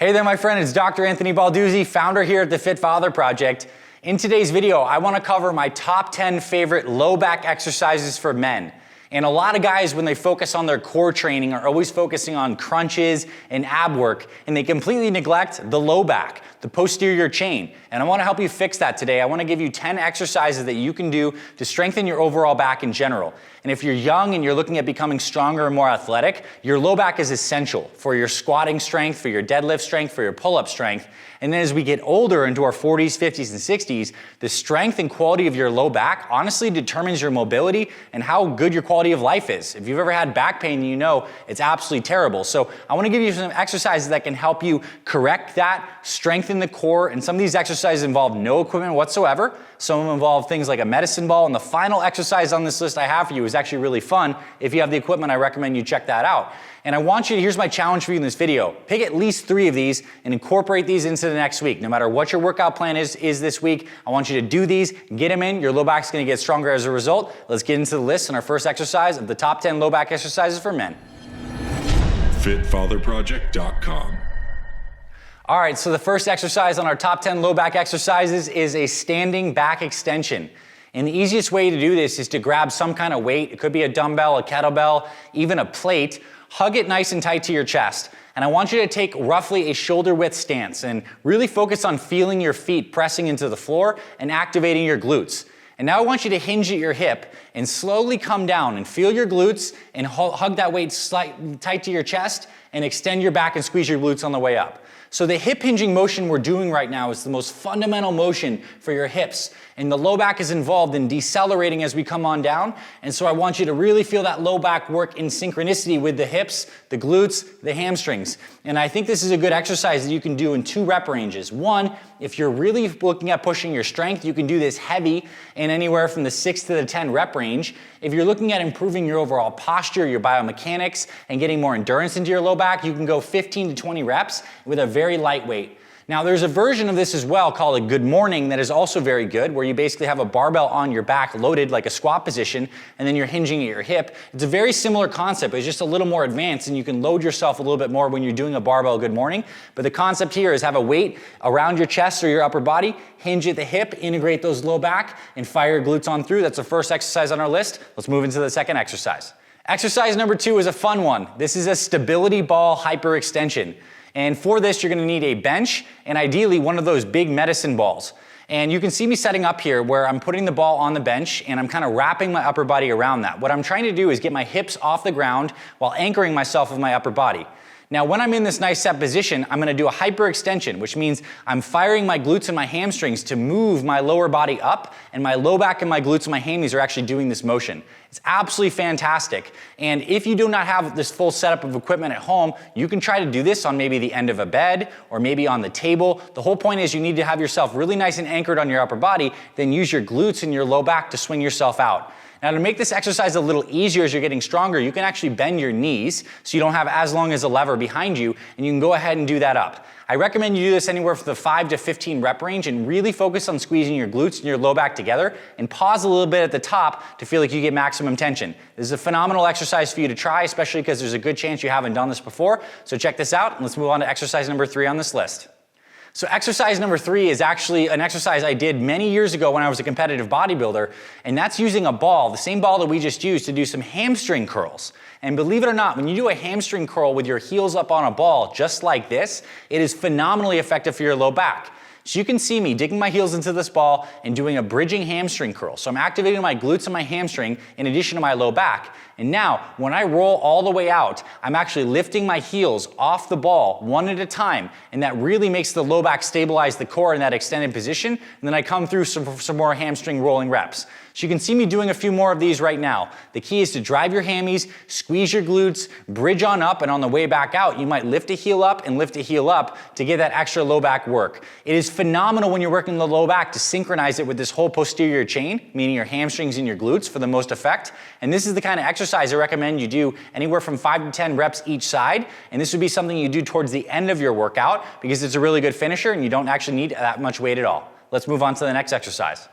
Hey there, my friend, it's Dr. Anthony Balduzzi, founder here at the Fit Father Project. In today's video, I want to cover my top 10 favorite low back exercises for men. And a lot of guys, when they focus on their core training, are always focusing on crunches and ab work, and they completely neglect the low back, the posterior chain. And I want to help you fix that today. I want to give you 10 exercises that you can do to strengthen your overall back in general. And if you're young and you're looking at becoming stronger and more athletic, your low back is essential for your squatting strength, for your deadlift strength, for your pull-up strength. And then as we get older into our 40s, 50s, and 60s, the strength and quality of your low back honestly determines your mobility and how good your quality of life is. If you've ever had back pain, you know it's absolutely terrible. So I want to give you some exercises that can help you correct that, strengthen the core, and some of these exercises involve no equipment whatsoever. Some of them involve things like a medicine ball, and the final exercise on this list I have for you is actually really fun. If you have the equipment, I recommend you check that out. And I want you to, here's my challenge for you in this video. Pick at least 3 of these and incorporate these into the next week. No matter what your workout plan is this week, I want you to do these, get them in. Your low back's gonna get stronger as a result. Let's get into the list and our first exercise of the top 10 low back exercises for men. FitFatherProject.com. All right, so the first exercise on our top 10 low back exercises is a standing back extension. And the easiest way to do this is to grab some kind of weight. It could be a dumbbell, a kettlebell, even a plate. Hug it nice and tight to your chest. And I want you to take roughly a shoulder width stance and really focus on feeling your feet pressing into the floor and activating your glutes. And now I want you to hinge at your hip and slowly come down and feel your glutes and hug that weight tight to your chest and extend your back and squeeze your glutes on the way up. So the hip hinging motion we're doing right now is the most fundamental motion for your hips. And the low back is involved in decelerating as we come on down. And so I want you to really feel that low back work in synchronicity with the hips, the glutes, the hamstrings. And I think this is a good exercise that you can do in 2 rep ranges. One, if you're really looking at pushing your strength, you can do this heavy in anywhere from the 6 to the 10 rep range. If you're looking at improving your overall posture, your biomechanics, and getting more endurance into your low back, you can go 15 to 20 reps with a very light weight. Now there's a version of this as well called a good morning that is also very good, where you basically have a barbell on your back loaded like a squat position, and then you're hinging at your hip. It's a very similar concept, but it's just a little more advanced, and you can load yourself a little bit more when you're doing a barbell good morning. But the concept here is have a weight around your chest or your upper body, hinge at the hip, integrate those low back, and fire your glutes on through. That's the first exercise on our list. Let's move into the second exercise. Exercise number 2 is a fun one. This is a stability ball hyperextension. And for this, you're gonna need a bench and ideally one of those big medicine balls. And you can see me setting up here where I'm putting the ball on the bench and I'm kind of wrapping my upper body around that. What I'm trying to do is get my hips off the ground while anchoring myself with my upper body. Now, when I'm in this nice set position, I'm gonna do a hyperextension, which means I'm firing my glutes and my hamstrings to move my lower body up, and my low back and my glutes and my hammies are actually doing this motion. It's absolutely fantastic. And if you do not have this full setup of equipment at home, you can try to do this on maybe the end of a bed or maybe on the table. The whole point is you need to have yourself really nice and anchored on your upper body, then use your glutes and your low back to swing yourself out. Now to make this exercise a little easier as you're getting stronger, you can actually bend your knees so you don't have as long as a lever behind you, and you can go ahead and do that up. I recommend you do this anywhere from the 5 to 15 rep range and really focus on squeezing your glutes and your low back together, and pause a little bit at the top to feel like you get maximum tension. This is a phenomenal exercise for you to try, especially because there's a good chance you haven't done this before. So check this out, and let's move on to exercise number 3 on this list. So exercise number 3 is actually an exercise I did many years ago when I was a competitive bodybuilder, and that's using a ball, the same ball that we just used, to do some hamstring curls. And believe it or not, when you do a hamstring curl with your heels up on a ball just like this, it is phenomenally effective for your low back. So you can see me digging my heels into this ball and doing a bridging hamstring curl. So I'm activating my glutes and my hamstring in addition to my low back. And now, when I roll all the way out, I'm actually lifting my heels off the ball one at a time, and that really makes the low back stabilize the core in that extended position, and then I come through some more hamstring rolling reps. So you can see me doing a few more of these right now. The key is to drive your hammies, squeeze your glutes, bridge on up, and on the way back out, you might lift a heel up and lift a heel up to get that extra low back work. It is phenomenal when you're working the low back to synchronize it with this whole posterior chain, meaning your hamstrings and your glutes for the most effect. And this is the kind of exercise I recommend you do anywhere from 5 to 10 reps each side. And this would be something you do towards the end of your workout because it's a really good finisher and you don't actually need that much weight at all. Let's move on to the next exercise.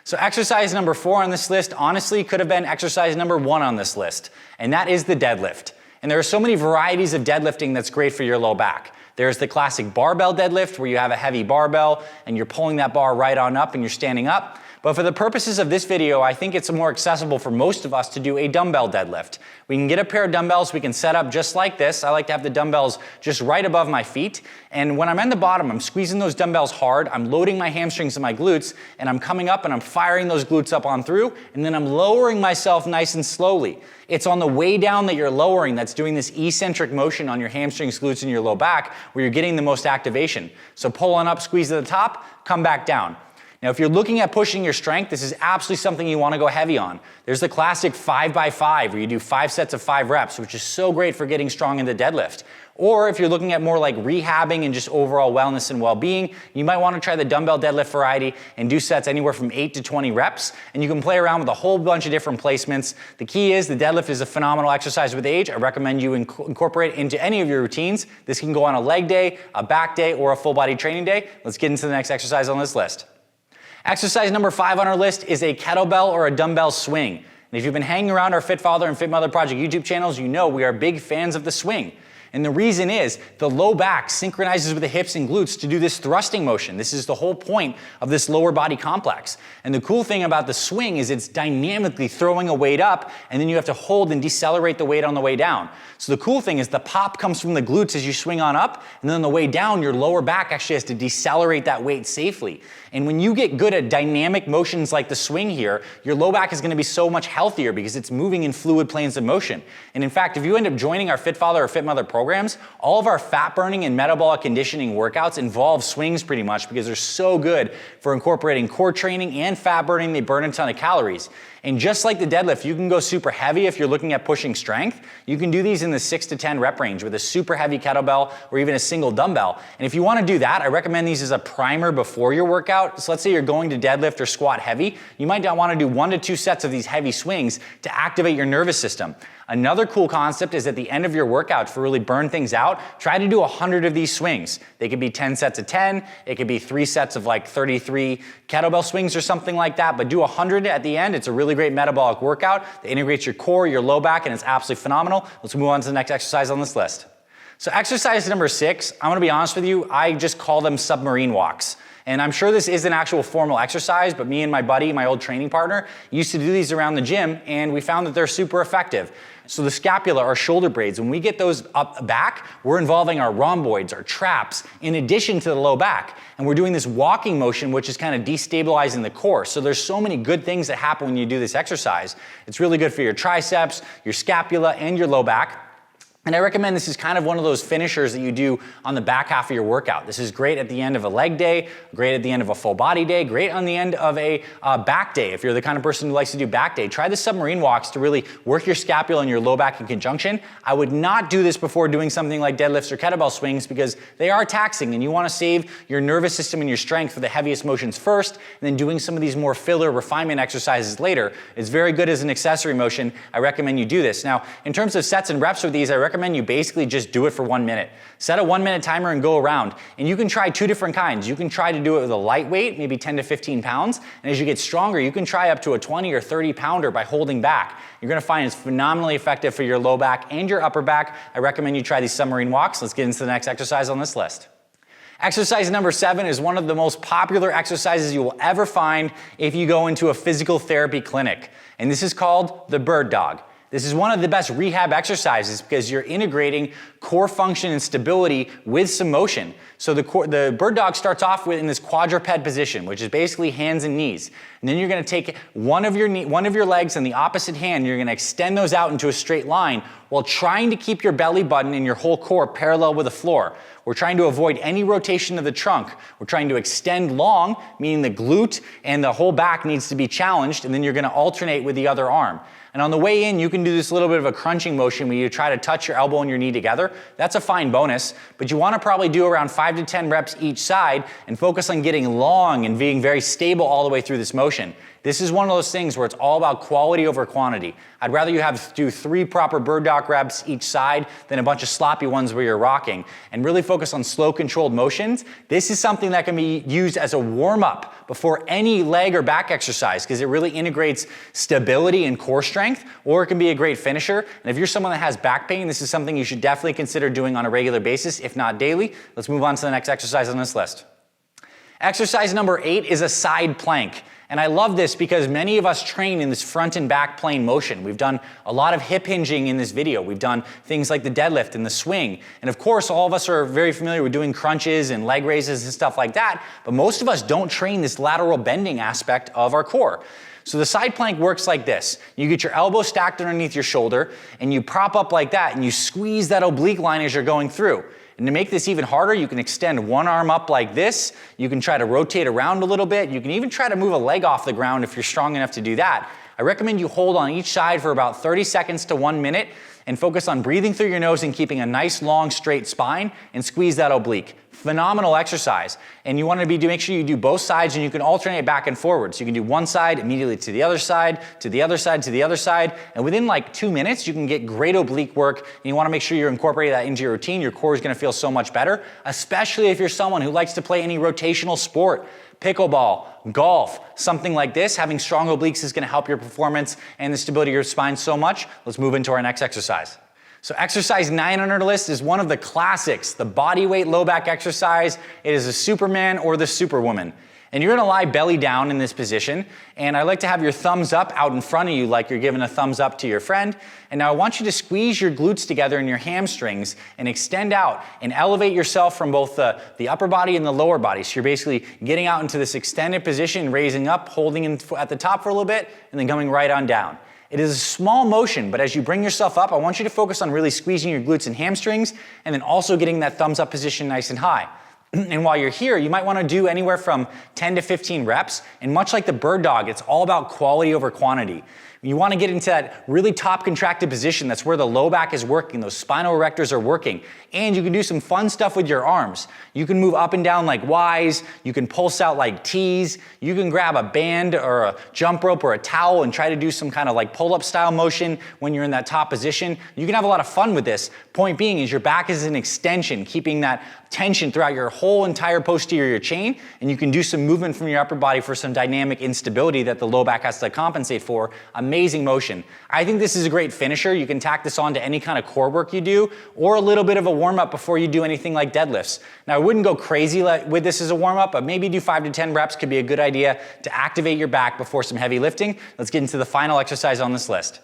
So exercise number 4 on this list honestly could have been exercise number 1 on this list, and that is the deadlift. And there are so many varieties of deadlifting that's great for your low back. There's the classic barbell deadlift where you have a heavy barbell and you're pulling that bar right on up and you're standing up. But for the purposes of this video, I think it's more accessible for most of us to do a dumbbell deadlift. We can get a pair of dumbbells, we can set up just like this. I like to have the dumbbells just right above my feet. And when I'm on the bottom, I'm squeezing those dumbbells hard, I'm loading my hamstrings and my glutes, and I'm coming up and I'm firing those glutes up on through, and then I'm lowering myself nice and slowly. It's on the way down that you're lowering that's doing this eccentric motion on your hamstrings, glutes, and your low back where you're getting the most activation. So pull on up, squeeze at the top, come back down. Now, if you're looking at pushing your strength, this is absolutely something you want to go heavy on. There's the classic 5x5 where you do 5 sets of 5 reps, which is so great for getting strong in the deadlift. Or if you're looking at more like rehabbing and just overall wellness and well-being, you might want to try the dumbbell deadlift variety and do sets anywhere from 8 to 20 reps. And you can play around with a whole bunch of different placements. The key is the deadlift is a phenomenal exercise with age. I recommend you incorporate it into any of your routines. This can go on a leg day, a back day, or a full body training day. Let's get into the next exercise on this list. Exercise number 5 on our list is a kettlebell or a dumbbell swing. And if you've been hanging around our Fit Father and Fit Mother Project YouTube channels, you know we are big fans of the swing. And the reason is the low back synchronizes with the hips and glutes to do this thrusting motion. This is the whole point of this lower body complex. And the cool thing about the swing is it's dynamically throwing a weight up, and then you have to hold and decelerate the weight on the way down. So the cool thing is the pop comes from the glutes as you swing on up, and then on the way down, your lower back actually has to decelerate that weight safely. And when you get good at dynamic motions like the swing here, your low back is going to be so much healthier because it's moving in fluid planes of motion. And in fact, if you end up joining our Fit Father or Fit Mother programs, all of our fat burning and metabolic conditioning workouts involve swings pretty much because they're so good for incorporating core training and fat burning. They burn a ton of calories. And just like the deadlift, you can go super heavy if you're looking at pushing strength. You can do these in the 6 to 10 rep range with a super heavy kettlebell or even a single dumbbell. And if you want to do that, I recommend these as a primer before your workout. So let's say you're going to deadlift or squat heavy. You might want to do 1 to 2 sets of these heavy swings to activate your nervous system. Another cool concept is at the end of your workout, to really burn things out, try to do 100 of these swings. They could be 10 sets of 10, it could be 3 sets of like 33 kettlebell swings or something like that, but do 100 at the end. It's a really great metabolic workout that integrates your core, your low back, and it's absolutely phenomenal. Let's move on to the next exercise on this list. So exercise number 6, I'm gonna be honest with you, I just call them submarine walks. And I'm sure this is an actual formal exercise, but me and my buddy, my old training partner, used to do these around the gym, and we found that they're super effective. So the scapula, our shoulder blades, when we get those up back, we're involving our rhomboids, our traps, in addition to the low back. And we're doing this walking motion, which is kind of destabilizing the core. So there's so many good things that happen when you do this exercise. It's really good for your triceps, your scapula, and your low back. And I recommend this is kind of one of those finishers that you do on the back half of your workout. This is great at the end of a leg day, great at the end of a full body day, great on the end of a back day. If you're the kind of person who likes to do back day, try the submarine walks to really work your scapula and your low back in conjunction. I would not do this before doing something like deadlifts or kettlebell swings because they are taxing and you want to save your nervous system and your strength for the heaviest motions first, and then doing some of these more filler refinement exercises later. It's very good as an accessory motion. I recommend you do this. Now, in terms of sets and reps with these, I recommend you basically just do it for 1 minute. Set a 1 minute timer and go around. And you can try 2 different kinds. You can try to do it with a lightweight, maybe 10 to 15 pounds. And as you get stronger, you can try up to a 20 or 30 pounder by holding back. You're gonna find it's phenomenally effective for your low back and your upper back. I recommend you try these submarine walks. Let's get into the next exercise on this list. Exercise number 7 is one of the most popular exercises you will ever find if you go into a physical therapy clinic. And this is called the bird dog. This is one of the best rehab exercises because you're integrating core function and stability with some motion. So the bird dog starts off in this quadruped position, which is basically hands and knees. And then you're gonna take one of your legs and the opposite hand, you're gonna extend those out into a straight line while trying to keep your belly button and your whole core parallel with the floor. We're trying to avoid any rotation of the trunk. We're trying to extend long, meaning the glute and the whole back needs to be challenged, and then you're gonna alternate with the other arm. And on the way in, you can do this little bit of a crunching motion where you try to touch your elbow and your knee together. That's a fine bonus, but you want to probably do around 5 to 10 reps each side and focus on getting long and being very stable all the way through this motion. This is one of those things where it's all about quality over quantity. I'd rather you do 3 proper bird dog reps each side than a bunch of sloppy ones where you're rocking, and really focus on slow controlled motions. This is something that can be used as a warm-up before any leg or back exercise because it really integrates stability and core strength, or it can be a great finisher. And if you're someone that has back pain, this is something you should definitely consider doing on a regular basis, if not daily. Let's move on to the next exercise on this list. Exercise number 8 is a side plank. And I love this because many of us train in this front and back plane motion. We've done a lot of hip hinging in this video. We've done things like the deadlift and the swing. And of course, all of us are very familiar with doing crunches and leg raises and stuff like that. But most of us don't train this lateral bending aspect of our core. So the side plank works like this. You get your elbow stacked underneath your shoulder and you prop up like that and you squeeze that oblique line as you're going through. And to make this even harder, you can extend one arm up like this. You can try to rotate around a little bit. You can even try to move a leg off the ground if you're strong enough to do that. I recommend you hold on each side for about 30 seconds to 1 minute and focus on breathing through your nose and keeping a nice long straight spine and squeeze that oblique. Phenomenal exercise. And you want to make sure you do both sides, and you can alternate back and forward. So you can do one side immediately to the other side, to the other side, to the other side. And within like 2 minutes, you can get great oblique work. And you want to make sure you're incorporating that into your routine. Your core is going to feel so much better, especially if you're someone who likes to play any rotational sport. Pickleball, golf, something like this. Having strong obliques is going to help your performance and the stability of your spine so much. Let's move into our next exercise. So exercise 9 on our list is one of the classics, the body weight low back exercise. It is a Superman or the Superwoman. And you're gonna lie belly down in this position. And I like to have your thumbs up out in front of you like you're giving a thumbs up to your friend. And now I want you to squeeze your glutes together and your hamstrings and extend out and elevate yourself from both the upper body and the lower body. So you're basically getting out into this extended position, raising up, holding at the top for a little bit, and then coming right on down. It is a small motion, but as you bring yourself up, I want you to focus on really squeezing your glutes and hamstrings and then also getting that thumbs up position nice and high. And while you're here, you might want to do anywhere from 10 to 15 reps. And much like the bird dog, it's all about quality over quantity. You want to get into that really top contracted position. That's where the low back is working. Those spinal erectors are working. And you can do some fun stuff with your arms. You can move up and down like Ys. You can pulse out like Ts. You can grab a band or a jump rope or a towel and try to do some kind of like pull-up style motion when you're in that top position. You can have a lot of fun with this. Point being is your back is an extension, keeping that tension throughout your whole entire posterior chain. And you can do some movement from your upper body for some dynamic instability that the low back has to compensate for. Amazing motion. I think this is a great finisher. You can tack this on to any kind of core work you do, or a little bit of a warm-up before you do anything like deadlifts. Now, I wouldn't go crazy with this as a warm-up, but maybe do 5 to 10 reps could be a good idea to activate your back before some heavy lifting. Let's get into the final exercise on this list.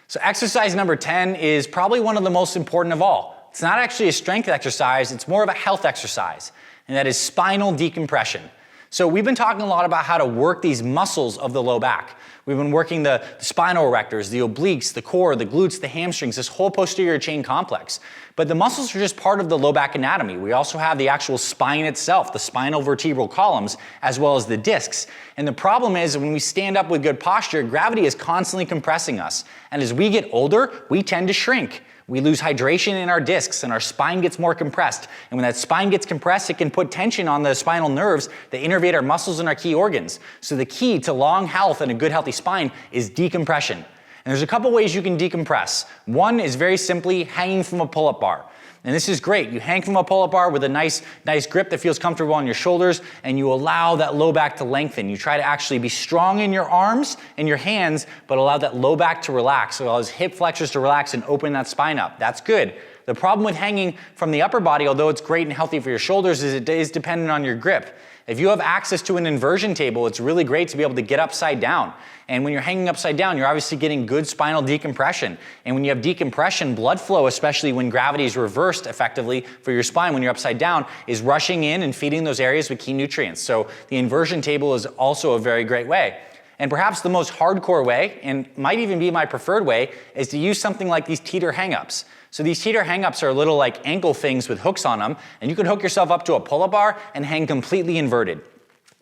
So exercise number 10 is probably one of the most important of all. It's not actually a strength exercise, it's more of a health exercise, and that is spinal decompression. So we've been talking a lot about how to work these muscles of the low back. We've been working the spinal erectors, the obliques, the core, the glutes, the hamstrings, this whole posterior chain complex. But the muscles are just part of the low back anatomy. We also have the actual spine itself, the spinal vertebral columns, as well as the discs. And the problem is when we stand up with good posture, gravity is constantly compressing us. And as we get older, we tend to shrink. We lose hydration in our discs and our spine gets more compressed. And when that spine gets compressed, it can put tension on the spinal nerves that innervate our muscles and our key organs. So the key to long health and a good healthy spine is decompression. And there's a couple ways you can decompress. One is very simply hanging from a pull-up bar. And this is great. You hang from a pull-up bar with a nice grip that feels comfortable on your shoulders, and you allow that low back to lengthen. You try to actually be strong in your arms and your hands, but allow that low back to relax. So allow those hip flexors to relax and open that spine up. That's good. The problem with hanging from the upper body, although it's great and healthy for your shoulders, is it is dependent on your grip. If you have access to an inversion table, it's really great to be able to get upside down. And when you're hanging upside down, you're obviously getting good spinal decompression. And when you have decompression, blood flow, especially when gravity is reversed effectively for your spine when you're upside down, is rushing in and feeding those areas with key nutrients. So the inversion table is also a very great way. And perhaps the most hardcore way, and might even be my preferred way, is to use something like these teeter hang-ups. So these teeter hang-ups are little like ankle things with hooks on them, and you can hook yourself up to a pull-up bar and hang completely inverted.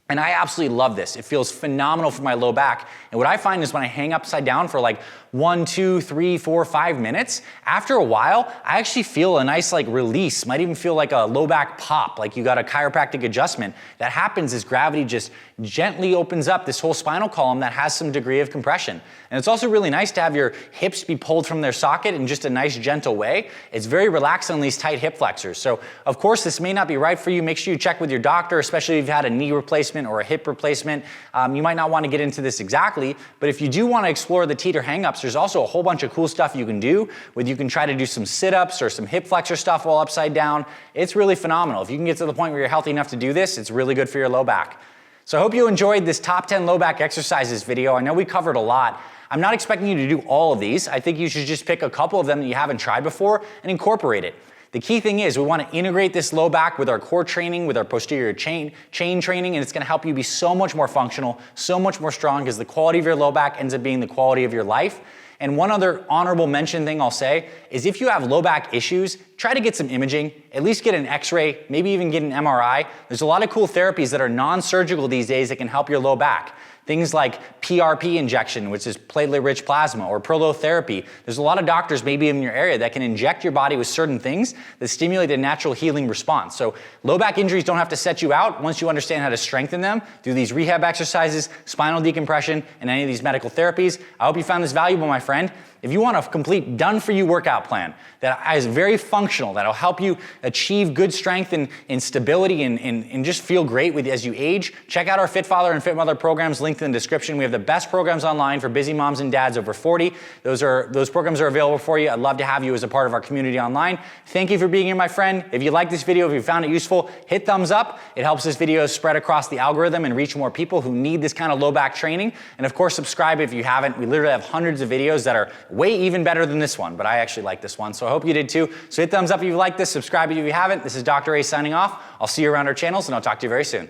And I absolutely love this. It feels phenomenal for my low back. And what I find is when I hang upside down for like 1, 2, 3, 4, 5 minutes, after a while, I actually feel a nice like release, might even feel like a low back pop, like you got a chiropractic adjustment. That happens as gravity just gently opens up this whole spinal column that has some degree of compression. And it's also really nice to have your hips be pulled from their socket in just a nice gentle way. It's very relaxed on these tight hip flexors. So of course this may not be right for you. Make sure you check with your doctor, especially if you've had a knee replacement or a hip replacement. You might not want to get into this exactly, but if you do want to explore the teeter hang-ups, there's also a whole bunch of cool stuff you can do. You can try to do some sit-ups or some hip flexor stuff while upside down. It's really phenomenal. If you can get to the point where you're healthy enough to do this, it's really good for your low back. So I hope you enjoyed this top 10 low back exercises video. I know we covered a lot. I'm not expecting you to do all of these. I think you should just pick a couple of them that you haven't tried before and incorporate it. The key thing is we want to integrate this low back with our core training, with our posterior chain training, and it's going to help you be so much more functional, so much more strong, because the quality of your low back ends up being the quality of your life. And one other honorable mention thing I'll say is if you have low back issues, try to get some imaging, at least get an x-ray, maybe even get an MRI. There's a lot of cool therapies that are non-surgical these days that can help your low back. Things like PRP injection, which is platelet-rich plasma, or prolotherapy. There's a lot of doctors maybe in your area that can inject your body with certain things that stimulate a natural healing response. So low back injuries don't have to set you out once you understand how to strengthen them through these rehab exercises, spinal decompression, and any of these medical therapies. I hope you found this valuable, my friend. If you want a complete done-for-you workout plan that is very functional, that'll help you achieve good strength and stability and just feel great as you age, check out our Fit Father and Fit Mother programs linked in the description. We have the best programs online for busy moms and dads over 40. Those programs are available for you. I'd love to have you as a part of our community online. Thank you for being here, my friend. If you like this video, if you found it useful, hit thumbs up. It helps this video spread across the algorithm and reach more people who need this kind of low back training. And of course, subscribe if you haven't. We literally have hundreds of videos that are way even better than this one, but I actually like this one, so I hope you did too. So hit thumbs up if you like this, subscribe if you haven't. This is Dr. A signing off. I'll see you around our channels, and I'll talk to you very soon.